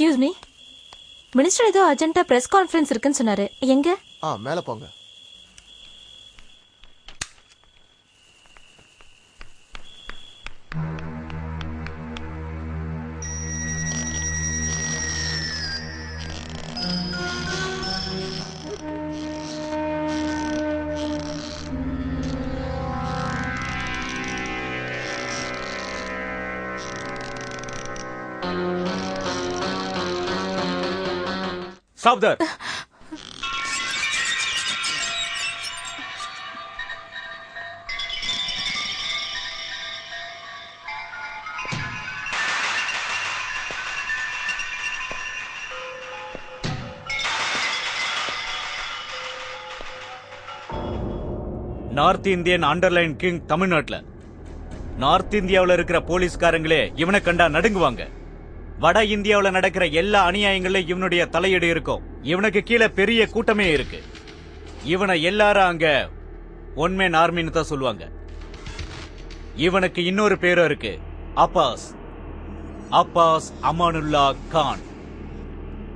Excuse me, minister ஏதோ அர்ஜென்ட்டா press conference இருக்குன்னு சொன்னாரு. எங்க? மேல போங்க. Stop there. North Indian underline king தமிழ்நாட்டுல நார்த் இந்தியாவுல இருக்கிற போலீஸ்காரங்களே இவனை கண்டா நடுங்குவாங்க. வட இந்தியாவுல நடக்கிற எல்லா அநியாயங்களையும் இவனுடைய தலையீடு இருக்கும். இவனுக்கு கீழே பெரிய கூட்டமே இருக்கு. இவனை எல்லாரும் அங்க ஒன் மேன் ஆர்மின்னு தான் சொல்லுவாங்க. இவனுக்கு இன்னொரு பேரும் இருக்கு, அப்பாஸ். அப்பாஸ் அமானுல்லா கான்.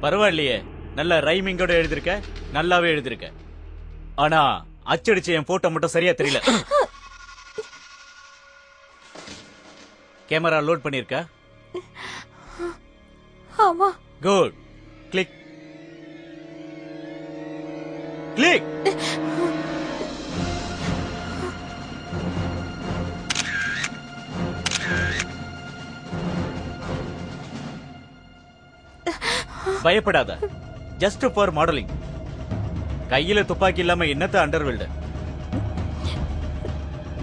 பரவாயில்லையே, நல்ல ரைமிங்கோட எழுதிருக்க, நல்லாவே எழுதிருக்க. ஆனா அச்சடிச்ச என் போட்டோ மட்டும் சரியா தெரியல. கேமரா லோட் பண்ணிருக்க? ஆமா. குட். Click click. பயப்படாத, ஜஸ்ட் ஃபார் மாடலிங். கையில துப்பாக்கி இல்லாம என்னத்த underworld?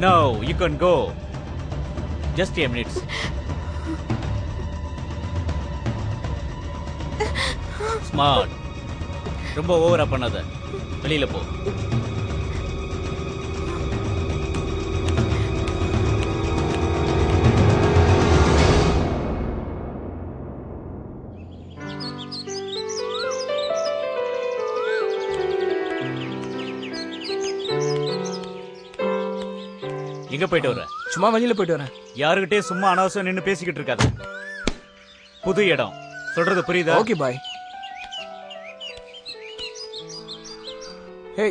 No, you can go. Just a minute. Smart. ரொம்ப ஓவரா பண்ணாத, வெளியில போ. எங்க போயிட்டு வர? சும்மா வெளியில போயிட்டு வரேன். யாருகிட்டே சும்மா அனாவசியம் நின்னு பேசிக்கிட்டு இருக்காத. புது இடம், சொல்றது புரியுதா? Okay bye. ஹே.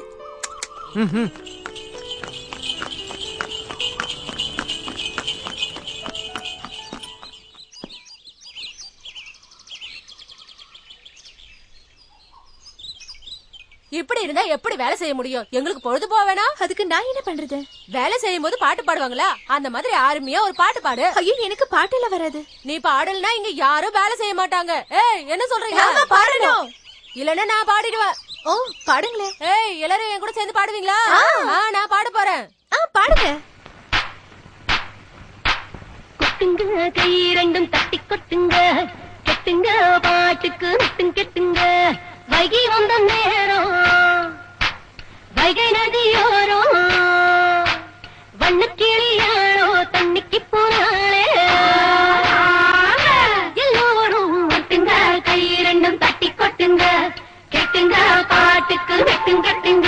இப்படி இருந்தா எப்படி வேலை செய்ய முடியும்? எங்களுக்கு பொழுது போக வேணாம். அதுக்கு நான் என்ன பண்றது? வேலை செய்யும் போது பாட்டு பாடுவாங்களா? அந்த மாதிரி ஆர்மியா ஒரு பாட்டு பாடு. ஐயோ, எனக்கு பாட்டுல வராது. நீ பாடலனா இங்க யாரும் வேலை செய்ய மாட்டாங்க. ஏய், என்ன சொல்றீங்க? பாடணும். இல்லன்னா நான் பாடிடுவேன். ஓ, பாடுங்களே. ஏய், எல்லாரும் என் கூட சேர்ந்து பாடுவீங்களா? நான் பாட போறேன். பாடுங்க. கொட்டுங்க கை ரெண்டும் தட்டி கொட்டுங்க, கெட்டுங்க பாட்டுக்கு நட்டுங்க கெட்டுங்க. வைகை வந்த நேரம், வைகை நதியோரம், வண்ணக்கிளியாளோ தண்ணிக்கு போனாலே. எல்லோரும் கொட்டுங்க கை ரெண்டும் தட்டி கொட்டுங்க, கெட்டுங்க பாட்டுக்கு நட்டுங்க கெட்டுங்க.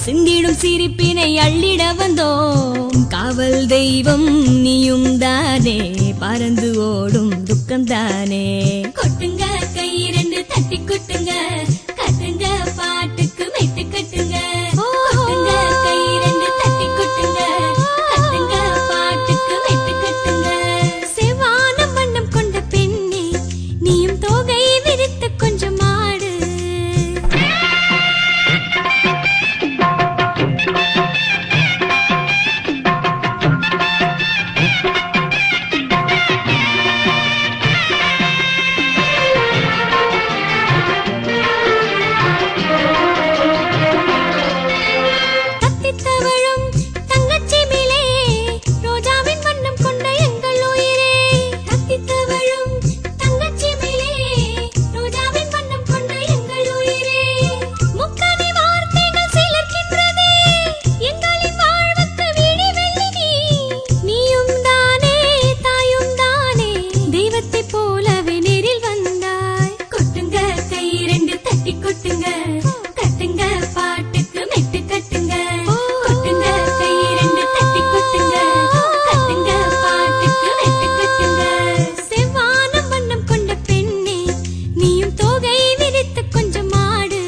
சிந்திடும் சிரிப்பினை அள்ளிட வந்தோம். காவல் தெய்வம் நீயும் தானே, பறந்து ஓடும் துக்கம் தானே. கொட்டுங்க கை இரண்டு தட்டி கொட்டுங்க, கட்டுங்க பாட்டுக்கு மெட்டு கட்டுங்க. கொட்டுங்க கை இரண்டு தட்டி கொட்டுங்க, கட்டுங்க பாட்டுக்கு மெட்டு கட்டுங்க. செவ்வான வண்ணம் கொண்ட பெண்ணே, நீயும் தோகை விரித்து கொஞ்சம் ஆடு. தத்தித்தவழும் தங்கச்சிமிலே, ரோஜாவின் வண்ணம் கொண்ட எங்கள் உயிரே. தத்தித்தவழும் தங்கச்சிமிலே, ரோஜாவின் வண்ணம் கொண்ட எங்கள் உயிரே. முக்கணி வார்த்தைகள் சிலர்க்கின்றதே, எங்களின் வாழ்வுக்கு விடி வெள்ளி நீ. நீயும் தானே, தாயும் தானே, தெய்வத்தைப் போலவே நேரில் வந்தாய். கொட்டுங்க கை இரண்டு தட்டி கொட்டுங்க, கட்டுங்க பாட்டுக்கு மெட்டு கட்டுங்க. கொட்டுங்க கை இரண்டு தட்டி கொட்டுங்க, கட்டுங்க பாட்டுக்கு மெட்டு கட்டுங்க. செவ்வான வண்ணம் கொண்ட பெண்ணே, நீயும் தோகை விரித்து கொஞ்சம் ஆடு.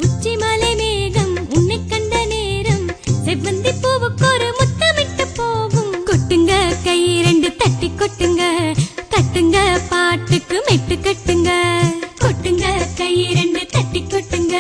உச்சிமலை மேகம் உன்னை கண்ட நேரம், செவ்வந்தி பூவுக்கு ஒரு முத்தமிட்டு போகும். கொட்டுங்க கை இரண்டு தட்டி கொட்டுங்க, கட்டுங்க பாட்டுக்கு மெட்டு கட்டுங்க. கொட்டுங்க கை இரண்டு தட்டி கொட்டுங்க.